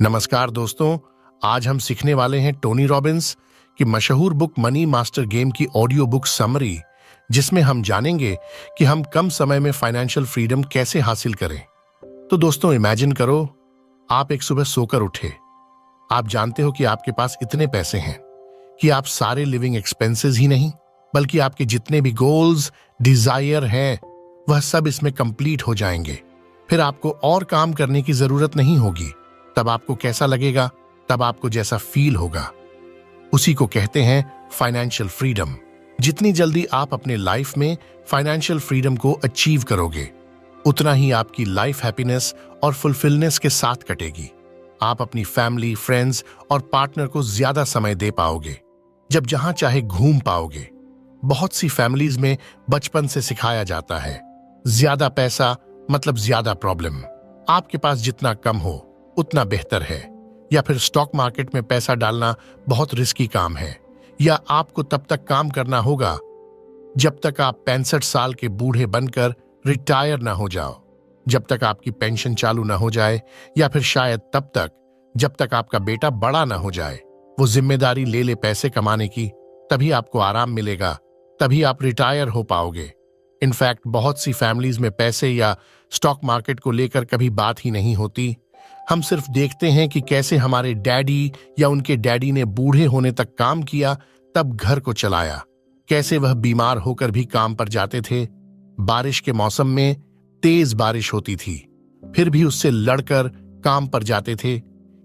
नमस्कार दोस्तों। आज हम सीखने वाले हैं टोनी रॉबिन्स की मशहूर बुक मनी मास्टर गेम की ऑडियो बुक समरी, जिसमें हम जानेंगे कि हम कम समय में फाइनेंशियल फ्रीडम कैसे हासिल करें। तो दोस्तों, इमेजिन करो आप एक सुबह सोकर उठे। आप जानते हो कि आपके पास इतने पैसे हैं कि आप सारे लिविंग एक्सपेंसेस ही नहीं, बल्कि आपके जितने भी गोल्स, डिजायर हैं, वह सब इसमें कंप्लीट हो जाएंगे। फिर आपको और काम करने की जरूरत नहीं होगी। तब आपको कैसा लगेगा? तब आपको जैसा फील होगा, उसी को कहते हैं फाइनेंशियल फ्रीडम। जितनी जल्दी आप अपने लाइफ में फाइनेंशियल फ्रीडम को अचीव करोगे, उतना ही आपकी लाइफ हैप्पीनेस और फुलफिलनेस के साथ कटेगी। आप अपनी फैमिली, फ्रेंड्स और पार्टनर को ज्यादा समय दे पाओगे, जब जहां चाहे घूम पाओगे। बहुत सी फैमिलीज में बचपन से सिखाया जाता है, ज्यादा पैसा मतलब ज्यादा प्रॉब्लम। आपके पास जितना कम हो उतना बेहतर है, या फिर स्टॉक मार्केट में पैसा डालना बहुत रिस्की काम है, या आपको तब तक काम करना होगा जब तक आप 65 साल के बूढ़े बनकर रिटायर ना हो जाओ, जब तक आपकी पेंशन चालू ना हो जाए, या फिर शायद तब तक जब तक आपका बेटा बड़ा ना हो जाए, वो जिम्मेदारी ले ले पैसे कमाने की। तभी आपको आराम मिलेगा, तभी आप रिटायर हो पाओगे। इनफैक्ट बहुत सी फैमिलीज में पैसे या स्टॉक मार्केट को लेकर कभी बात ही नहीं होती। हम सिर्फ देखते हैं कि कैसे हमारे डैडी या उनके डैडी ने बूढ़े होने तक काम किया, तब घर को चलाया, कैसे वह बीमार होकर भी काम पर जाते थे। बारिश के मौसम में तेज बारिश होती थी, फिर भी उससे लड़कर काम पर जाते थे,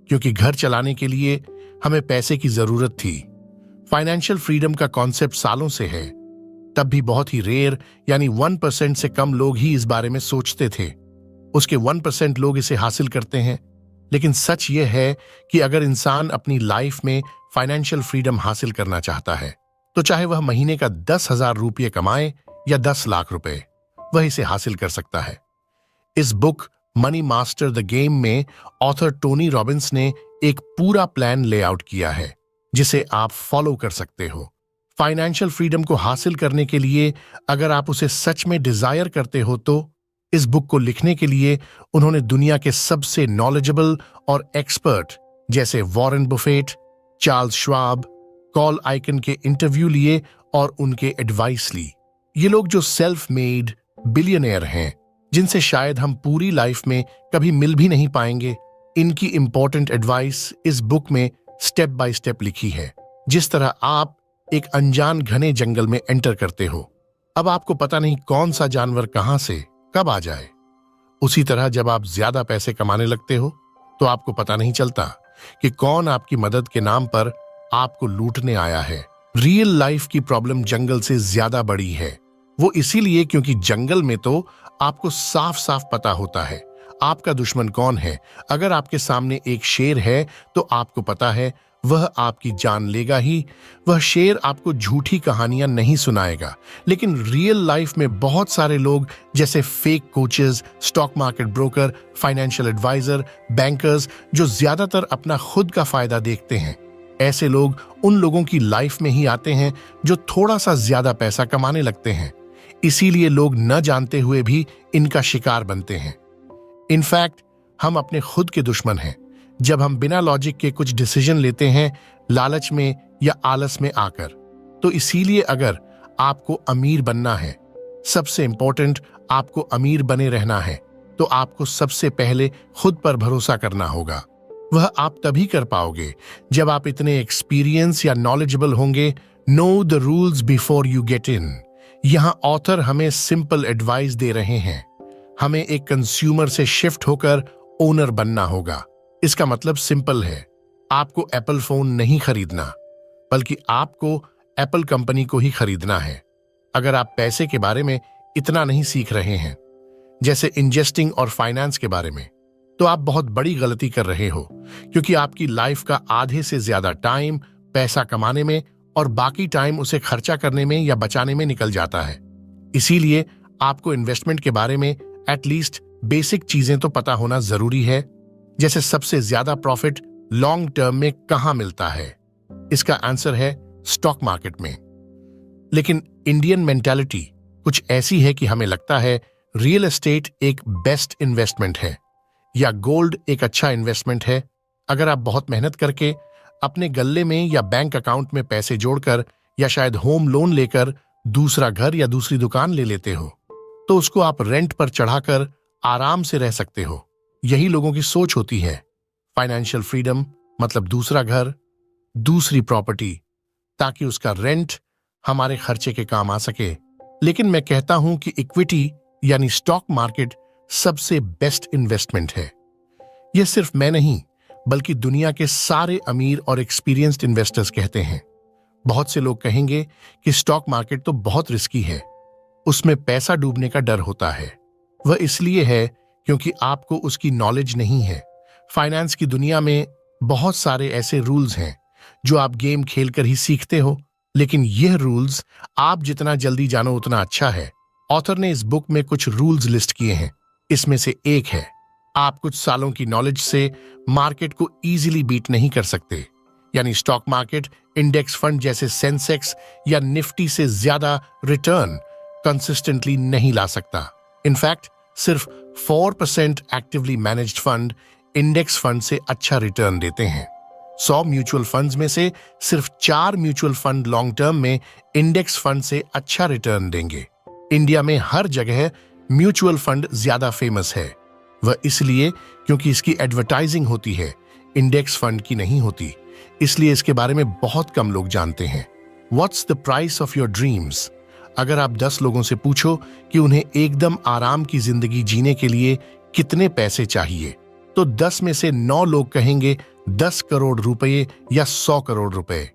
क्योंकि घर चलाने के लिए हमें पैसे की जरूरत थी। फाइनेंशियल फ्रीडम का कॉन्सेप्ट सालों से है, तब भी बहुत ही रेयर यानी 1% से कम लोग ही इस बारे में सोचते थे। उसके 1% लोग इसे हासिल करते हैं। लेकिन सच यह है कि अगर इंसान अपनी लाइफ में फाइनेंशियल फ्रीडम हासिल करना चाहता है, तो चाहे वह महीने का 10,000 रुपये कमाए या 10 लाख रुपए, वह इसे हासिल कर सकता है। इस book money master the game में ऑथर टोनी रॉबिन्स ने एक पूरा प्लान लेआउट किया है, जिसे आप फॉलो कर सकते हो। फाइनेंशियल फ्रीडम को हासिल करने के लिए अगर आप उसे सच में डिजायर करते हो, तो इस बुक को लिखने के लिए उन्होंने दुनिया के सबसे नॉलेजेबल और एक्सपर्ट जैसे Warren Buffett, Charles Schwab, call icon के इंटरव्यू लिए और उनके एडवाइस ली। ये लोग जो सेल्फ मेड बिलियनियर हैं, जिनसे शायद हम पूरी लाइफ में कभी मिल भी नहीं पाएंगे, इनकी इंपॉर्टेंट एडवाइस इस बुक में स्टेप बाय स्टेप लिखी है। जिस तरह आप एक अनजान घने जंगल में एंटर करते हो, अब आपको पता नहीं कौन सा जानवर कहां से कब आ जाए। उसी तरह जब आप ज्यादा पैसे कमाने लगते हो, तो आपको पता नहीं चलता कि कौन आपकी मदद के नाम पर आपको लूटने आया है। रियल लाइफ की प्रॉब्लम जंगल से ज्यादा बड़ी है। वो इसीलिए क्योंकि जंगल में तो आपको साफ साफ पता होता है आपका दुश्मन कौन है। अगर आपके सामने एक शेर है, तो आपको पता है वह आपकी जान लेगा ही। वह शेर आपको झूठी कहानियां नहीं सुनाएगा। लेकिन रियल लाइफ में बहुत सारे लोग जैसे fake coaches, stock market broker, financial advisor, bankers, जो ज्यादातर अपना खुद का फायदा देखते हैं, ऐसे लोग उन लोगों की लाइफ में ही आते हैं जो थोड़ा सा ज्यादा पैसा कमाने लगते हैं। इसीलिए लोग न जानते हुए भी इनका शिकार बनते हैं। इनफैक्ट हम अपने खुद के दुश्मन हैं जब हम बिना लॉजिक के कुछ डिसीजन लेते हैं, लालच में या आलस में आकर। तो इसीलिए अगर आपको अमीर बनना है, सबसे इंपॉर्टेंट आपको अमीर बने रहना है, तो आपको सबसे पहले खुद पर भरोसा करना होगा। वह आप तभी कर पाओगे जब आप इतने एक्सपीरियंस या नॉलेजेबल होंगे। Know the rules before you get in. यहां ऑथर हमें सिंपल एडवाइस दे रहे हैं। हमें एक कंज्यूमर से शिफ्ट होकर ओनर बनना होगा। इसका मतलब सिंपल है, आपको एप्पल फोन नहीं खरीदना, बल्कि आपको एप्पल कंपनी को ही खरीदना है। अगर आप पैसे के बारे में इतना नहीं सीख रहे हैं, जैसे इन्वेस्टिंग और फाइनेंस के बारे में, तो आप बहुत बड़ी गलती कर रहे हो, क्योंकि आपकी लाइफ का आधे से ज्यादा टाइम पैसा कमाने में और बाकी टाइम उसे खर्चा करने में या बचाने में निकल जाता है। इसीलिए आपको इन्वेस्टमेंट के बारे में एटलीस्ट बेसिक चीजें तो पता होना जरूरी है, जैसे सबसे ज्यादा प्रॉफिट लॉन्ग टर्म में कहां मिलता है। इसका आंसर है स्टॉक मार्केट में। लेकिन इंडियन मेंटालिटी कुछ ऐसी है कि हमें लगता है रियल एस्टेट एक बेस्ट इन्वेस्टमेंट है या गोल्ड एक अच्छा इन्वेस्टमेंट है। अगर आप बहुत मेहनत करके अपने गल्ले में या बैंक अकाउंट में पैसे जोड़कर या शायद होम लोन लेकर दूसरा घर या दूसरी दुकान ले लेते हो, तो उसको आप रेंट पर चढ़ाकर आराम से रह सकते हो। यही लोगों की सोच होती है। फाइनेंशियल फ्रीडम मतलब दूसरा घर, दूसरी प्रॉपर्टी, ताकि उसका रेंट हमारे खर्चे के काम आ सके। लेकिन मैं कहता हूं कि इक्विटी यानी स्टॉक मार्केट सबसे बेस्ट इन्वेस्टमेंट है। यह सिर्फ मैं नहीं, बल्कि दुनिया के सारे अमीर और एक्सपीरियंस्ड इन्वेस्टर्स कहते हैं। बहुत से लोग कहेंगे कि स्टॉक मार्केट तो बहुत रिस्की है, उसमें पैसा डूबने का डर होता है। वह इसलिए है क्योंकि आपको उसकी नॉलेज नहीं है। फाइनेंस की दुनिया में बहुत सारे ऐसे रूल्स हैं जो आप गेम खेलकर ही सीखते हो, लेकिन यह रूल्स आप जितना जल्दी जानो उतना अच्छा है। ऑथर ने इस बुक में कुछ रूल्स लिस्ट किए हैं। इसमें से एक है, आप कुछ सालों की नॉलेज से मार्केट को इजीली बीट नहीं कर सकते। यानी स्टॉक मार्केट इंडेक्स फंड जैसे सेंसेक्स या निफ्टी से ज्यादा रिटर्न कंसिस्टेंटली नहीं ला सकता। इनफैक्ट सिर्फ 4% actively managed fund index fund से अच्छा रिटर्न देते हैं। 100 म्यूचुअल फंड्स में से सिर्फ 4 म्यूचुअल फंड लॉन्ग टर्म में इंडेक्स फंड से अच्छा रिटर्न देंगे। इंडिया में हर जगह म्यूचुअल फंड ज्यादा फेमस है। वह इसलिए क्योंकि इसकी एडवर्टाइजिंग होती है, इंडेक्स फंड की नहीं होती। इसलिए इसके बारे में बहुत कम लोग जानते हैं। What's the price of your dreams? अगर आप 10 लोगों से पूछो कि उन्हें एकदम आराम की जिंदगी जीने के लिए कितने पैसे चाहिए, तो 10 में से 9 लोग कहेंगे 10 करोड़ रुपए या 100 करोड़ रुपए।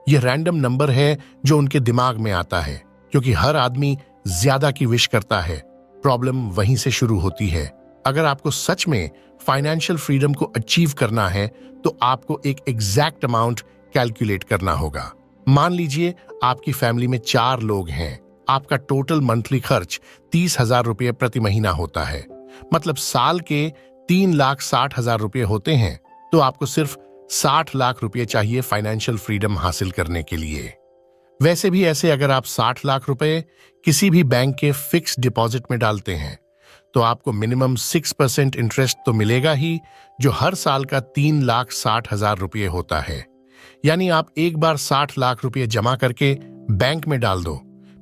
यह रैंडम नंबर है जो उनके दिमाग में आता है, क्योंकि हर आदमी ज्यादा की विश करता है। प्रॉब्लम वहीं से शुरू होती है। अगर आपको सच में फाइनेंशियल फ्रीडम को अचीव करना है, तो आपको एक एग्जैक्ट अमाउंट कैलकुलेट करना होगा। मान लीजिए आपकी फैमिली में 4 लोग हैं। आपका टोटल मंथली खर्च 30,000 रुपये प्रति महीना होता है। मतलब साल के 3,60,000 रुपये होते हैं। तो आपको सिर्फ 60 लाख रुपये चाहिए फाइनेंशियल फ्रीडम हासिल करने के लिए। वैसे भी ऐसे अगर आप 60 लाख रुपए किसी भी बैंक के फिक्स डिपॉजिट में डालते हैं, तो आपको मिनिमम 6% इंटरेस्ट तो मिलेगा ही, जो हर साल का 3,60,000 रुपये होता है। यानी आप एक बार 60 लाख रुपये जमा करके बैंक में डाल दो,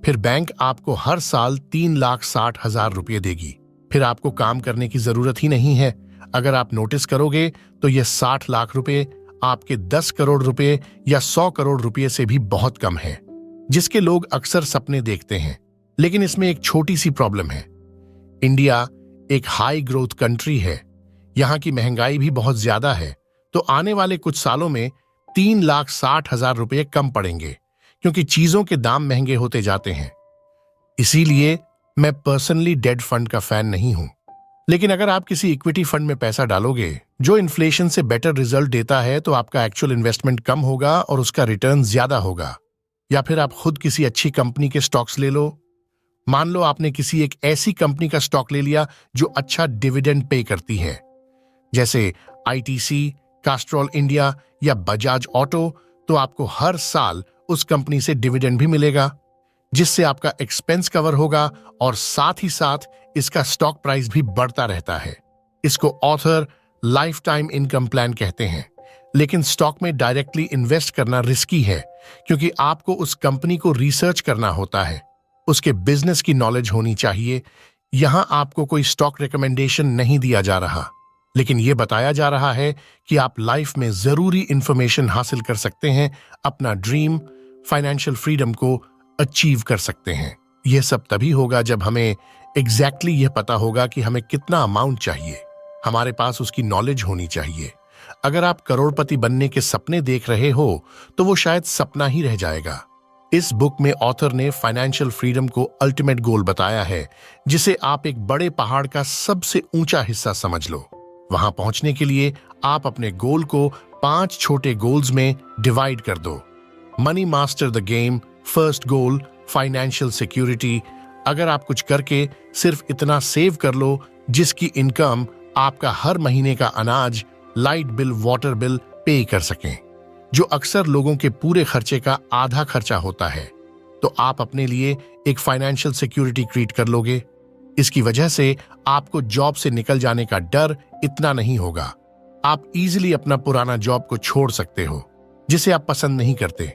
फिर बैंक आपको हर साल 3,60,000 रुपये देगी। फिर आपको काम करने की जरूरत ही नहीं है। अगर आप नोटिस करोगे तो यह 60 लाख रुपए आपके 10 करोड़ रुपए या 100 करोड़ रुपए से भी बहुत कम है, जिसके लोग अक्सर सपने देखते हैं। लेकिन इसमें एक छोटी सी प्रॉब्लम है। इंडिया एक हाई ग्रोथ कंट्री है। यहां की महंगाई भी बहुत ज्यादा है। तो आने वाले कुछ सालों में 3,60,000 रुपये कम पड़ेंगे, क्योंकि चीजों के दाम महंगे होते जाते हैं। इसीलिए मैं पर्सनली डेट फंड का फैन नहीं हूं। लेकिन अगर आप किसी इक्विटी फंड में पैसा डालोगे जो इन्फ्लेशन से बेटर रिजल्ट देता है, तो आपका एक्चुअल इन्वेस्टमेंट कम होगा और उसका रिटर्न ज्यादा होगा। या फिर आप खुद किसी अच्छी कंपनी के स्टॉक्स ले लो। मान लो आपने किसी एक ऐसी कंपनी का स्टॉक ले लिया जो अच्छा डिविडेंड पे करती है, जैसे आईटीसी, कास्ट्रॉल इंडिया या बजाज ऑटो। तो आपको हर साल उस कंपनी से डिविडेंड भी मिलेगा, जिससे आपका एक्सपेंस कवर होगा और साथ ही साथ इसका स्टॉक प्राइस भी बढ़ता रहता है। इसको author life time income plan कहते हैं। लेकिन स्टॉक में डायरेक्टली इन्वेस्ट करना रिस्की है, क्योंकि आपको उस कंपनी को रिसर्च करना होता है, उसके बिजनेस की नॉलेज होनी चाहिए। यहां आपको कोई स्टॉक रिकमेंडेशन नहीं दिया जा रहा, लेकिन यह बताया जा रहा है कि आप लाइफ में जरूरी इंफॉर्मेशन हासिल कर सकते हैं, अपना ड्रीम फाइनेंशियल फ्रीडम को अचीव कर सकते हैं। यह सब तभी होगा जब हमें एग्जैक्टली यह पता होगा कि हमें कितना अमाउंट चाहिए। हमारे पास उसकी नॉलेज होनी चाहिए। अगर आप करोड़पति बनने के सपने देख रहे हो, तो वो शायद सपना ही रह जाएगा। इस बुक में ऑथर ने फाइनेंशियल फ्रीडम को अल्टीमेट गोल बताया है, जिसे आप एक बड़े पहाड़ का सबसे ऊंचा हिस्सा समझ लो। वहां पहुंचने के लिए आप अपने गोल को 5 छोटे गोल्स में डिवाइड कर दो। Money master the game, first goal financial security. अगर आप कुछ करके सिर्फ इतना सेव कर लो जिसकी इनकम आपका हर महीने का अनाज, light bill, water bill pay कर सकें, जो अक्सर लोगों के पूरे खर्चे का आधा खर्चा होता है, तो आप अपने लिए एक फाइनेंशियल सिक्योरिटी क्रिएट कर लोगे। इसकी वजह से आपको जॉब से निकल जाने का डर इतना नहीं होगा। आप इजीली अपना पुराना जॉब को छोड़ सकते हो जिसे आप पसंद नहीं करते,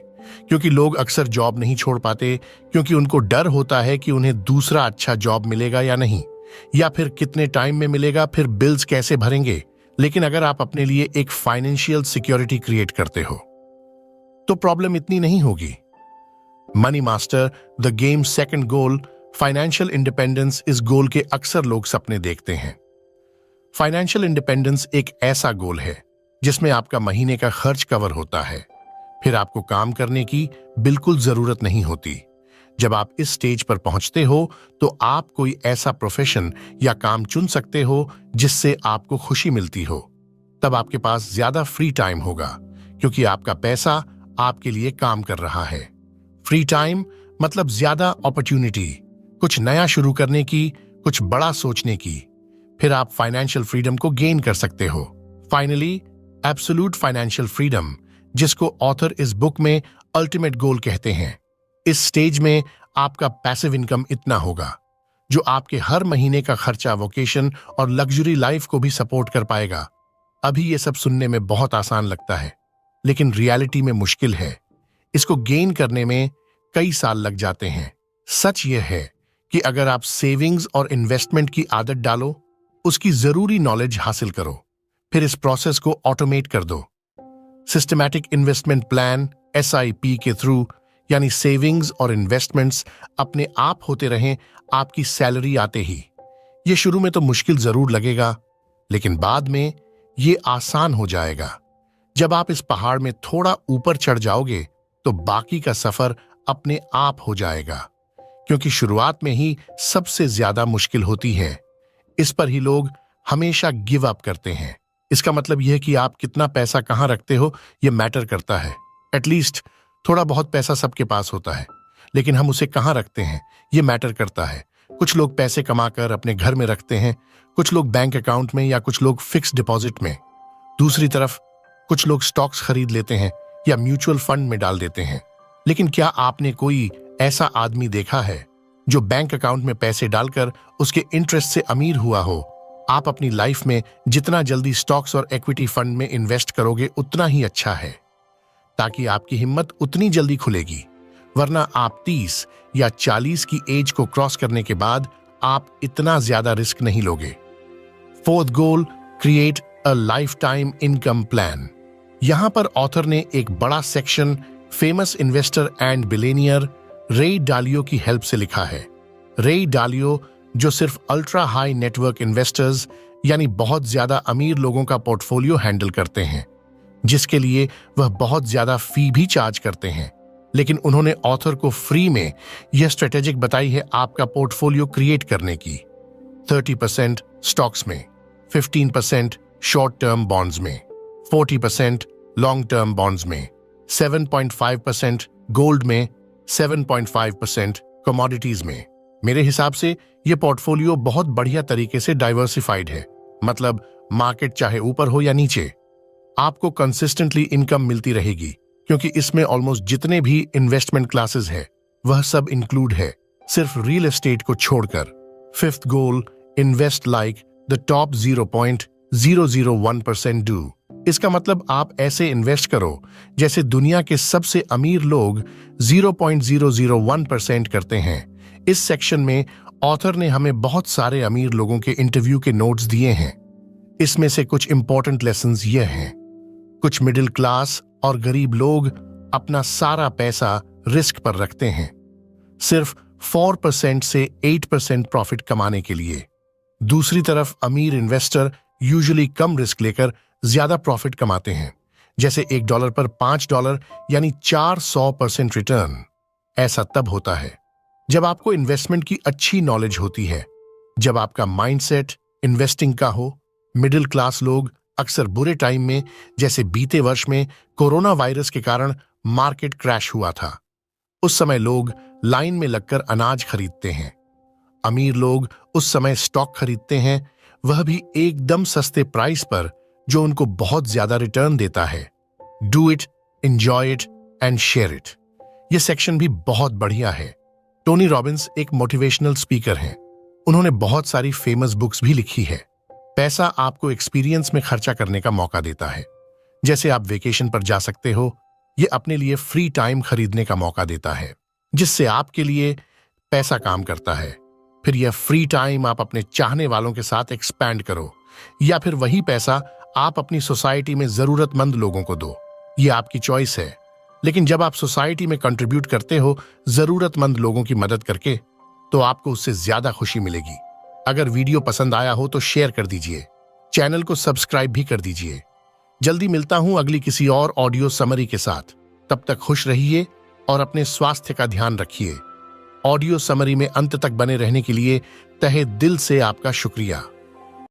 क्योंकि लोग अक्सर जॉब नहीं छोड़ पाते क्योंकि उनको डर होता है कि उन्हें दूसरा अच्छा जॉब मिलेगा या नहीं, या फिर कितने टाइम में मिलेगा, फिर बिल्स कैसे भरेंगे। लेकिन अगर आप अपने लिए एक फाइनेंशियल सिक्योरिटी क्रिएट करते हो तो प्रॉब्लम इतनी नहीं होगी। Money master the game second goal, financial independence, इस गोल के अक्सर लोग सपने देखते हैं। फाइनेंशियल इंडिपेंडेंस एक ऐसा गोल है जिसमें आपका महीने का खर्च कवर होता है, फिर आपको काम करने की बिल्कुल जरूरत नहीं होती। जब आप इस स्टेज पर पहुंचते हो तो आप कोई ऐसा प्रोफेशन या काम चुन सकते हो जिससे आपको खुशी मिलती हो। तब आपके पास ज्यादा फ्री टाइम होगा क्योंकि आपका पैसा आपके लिए काम कर रहा है। फ्री टाइम मतलब ज्यादा अपॉर्चुनिटी, कुछ नया शुरू करने की, कुछ बड़ा सोचने की। फिर आप फाइनेंशियल फ्रीडम को गेन कर सकते हो। फाइनली, एब्सोल्यूट फाइनेंशियल फ्रीडम, जिसको ऑथर इस बुक में अल्टीमेट गोल कहते हैं। इस स्टेज में आपका पैसिव इनकम इतना होगा जो आपके हर महीने का खर्चा, वोकेशन और लग्जरी लाइफ को भी सपोर्ट कर पाएगा। अभी ये सब सुनने में बहुत आसान लगता है, लेकिन रियलिटी में मुश्किल है। इसको गेन करने में कई साल लग जाते हैं। सच यह है कि अगर आप सेविंग्स और इन्वेस्टमेंट की आदत डालो, उसकी जरूरी नॉलेज हासिल करो, फिर इस प्रोसेस को ऑटोमेट कर दो। सिस्टमैटिक इन्वेस्टमेंट प्लान SIP के थ्रू, यानी सेविंग्स और इन्वेस्टमेंट्स अपने आप होते रहें आपकी सैलरी आते ही। ये शुरू में तो मुश्किल जरूर लगेगा, लेकिन बाद में ये आसान हो जाएगा। जब आप इस पहाड़ में थोड़ा ऊपर चढ़ जाओगे तो बाकी का सफर अपने आप हो जाएगा, क्योंकि शुरुआत में ही सबसे ज्यादा मुश्किल होती है। इस पर ही लोग हमेशा गिव अप करते हैं। इसका मतलब यह है कि आप कितना पैसा कहां रखते हो यह मैटर करता है। एटलीस्ट थोड़ा बहुत पैसा सबके पास होता है, लेकिन हम उसे कहां रखते हैं यह मैटर करता है। कुछ लोग पैसे कमाकर अपने घर में रखते हैं, कुछ लोग बैंक अकाउंट में, या कुछ लोग फिक्स डिपॉजिट में। दूसरी तरफ कुछ लोग स्टॉक्स खरीद लेते हैं या म्यूचुअल फंड में डाल देते हैं। लेकिन क्या आपने कोई ऐसा आदमी देखा है जो बैंक अकाउंट में पैसे डालकर उसके इंटरेस्ट से अमीर हुआ हो? आप अपनी लाइफ में जितना जल्दी स्टॉक्स और इक्विटी फंड में इन्वेस्ट करोगे उतना ही अच्छा है, ताकि आपकी हिम्मत उतनी जल्दी खुलेगी। वरना आप 30 या 40 की एज को क्रॉस करने के बाद आप इतना ज्यादा रिस्क नहीं लोगे। Fourth goal, create a life time income plan. यहां पर ऑथर ने एक बड़ा section famous investor and billionaire रे डालियो की हेल्प से लिखा है। रे डालियो जो सिर्फ अल्ट्रा हाई नेटवर्क इन्वेस्टर्स यानी बहुत ज्यादा अमीर लोगों का पोर्टफोलियो हैंडल करते हैं, जिसके लिए वह बहुत ज्यादा फी भी चार्ज करते हैं। लेकिन उन्होंने ऑथर को फ्री में यह स्ट्रेटेजिक बताई है आपका पोर्टफोलियो क्रिएट करने की। 30% स्टॉक्स में, 15% शॉर्ट टर्म बॉन्ड्स में, 40% लॉन्ग टर्म बॉन्ड्स में, 7.5% गोल्ड में, 7.5% कमोडिटीज में। मेरे हिसाब से यह पोर्टफोलियो बहुत बढ़िया तरीके से डाइवर्सिफाइड है। मतलब मार्केट चाहे ऊपर हो या नीचे, आपको कंसिस्टेंटली इनकम मिलती रहेगी, क्योंकि इसमें ऑलमोस्ट जितने भी इन्वेस्टमेंट क्लासेस है वह सब इंक्लूड है, सिर्फ रियल एस्टेट को छोड़कर। Fifth goal, invest like the top 0.001% do. इसका मतलब आप ऐसे इन्वेस्ट करो जैसे दुनिया के सबसे अमीर लोग 0.001% करते हैं। इस सेक्शन में ऑथर ने हमें बहुत सारे अमीर लोगों के इंटरव्यू के नोट्स दिए हैं। इसमें से कुछ इंपॉर्टेंट लेसन्स यह हैं। कुछ मिडिल क्लास और गरीब लोग अपना सारा पैसा रिस्क पर रखते हैं, सिर्फ 4% से 8% प्रॉफिट कमाने के लिए। दूसरी तरफ अमीर इन्वेस्टर यूजुअली कम रिस्क लेकर ज्यादा प्रॉफिट कमाते हैं, जैसे $1 पर $5 यानी 400% रिटर्न। ऐसा तब होता है जब आपको इन्वेस्टमेंट की अच्छी नॉलेज होती है, जब आपका माइंडसेट इन्वेस्टिंग का हो। मिडिल क्लास लोग अक्सर बुरे टाइम में, जैसे बीते वर्ष में कोरोना वायरस के कारण मार्केट क्रैश हुआ था, उस समय लोग लाइन में लगकर अनाज खरीदते हैं। अमीर लोग उस समय स्टॉक खरीदते हैं, वह भी एकदम सस्ते प्राइस पर, जो उनको बहुत ज्यादा रिटर्न देता है। Do it, enjoy it and share it. यह सेक्शन भी बहुत बढ़िया है। टोनी रॉबिन्स एक मोटिवेशनल स्पीकर हैं। उन्होंने बहुत सारी फेमस बुक्स भी लिखी है। पैसा आपको एक्सपीरियंस में खर्चा करने का मौका देता है। जैसे आप वेकेशन पर जा सकते हो, ये अपने लिए फ्री टाइम खरीदने का मौका देता है, जिससे आपके लिए पैसा काम करता है। फिर यह फ्री टाइम आप अपने चाहने वालों के साथ एक्सपैंड करो, या फिर वही पैसा आप अपनी सोसाइटी में जरूरतमंद लोगों को दो। ये आपकी चॉइस है। लेकिन जब आप सोसाइटी में कंट्रीब्यूट करते हो जरूरतमंद लोगों की मदद करके, तो आपको उससे ज्यादा खुशी मिलेगी। अगर वीडियो पसंद आया हो तो शेयर कर दीजिए, चैनल को सब्सक्राइब भी कर दीजिए। जल्दी मिलता हूं अगली किसी और ऑडियो समरी के साथ। तब तक खुश रहिए और अपने स्वास्थ्य का ध्यान रखिए। ऑडियो समरी में अंत तक बने रहने के लिए तहे दिल से आपका शुक्रिया।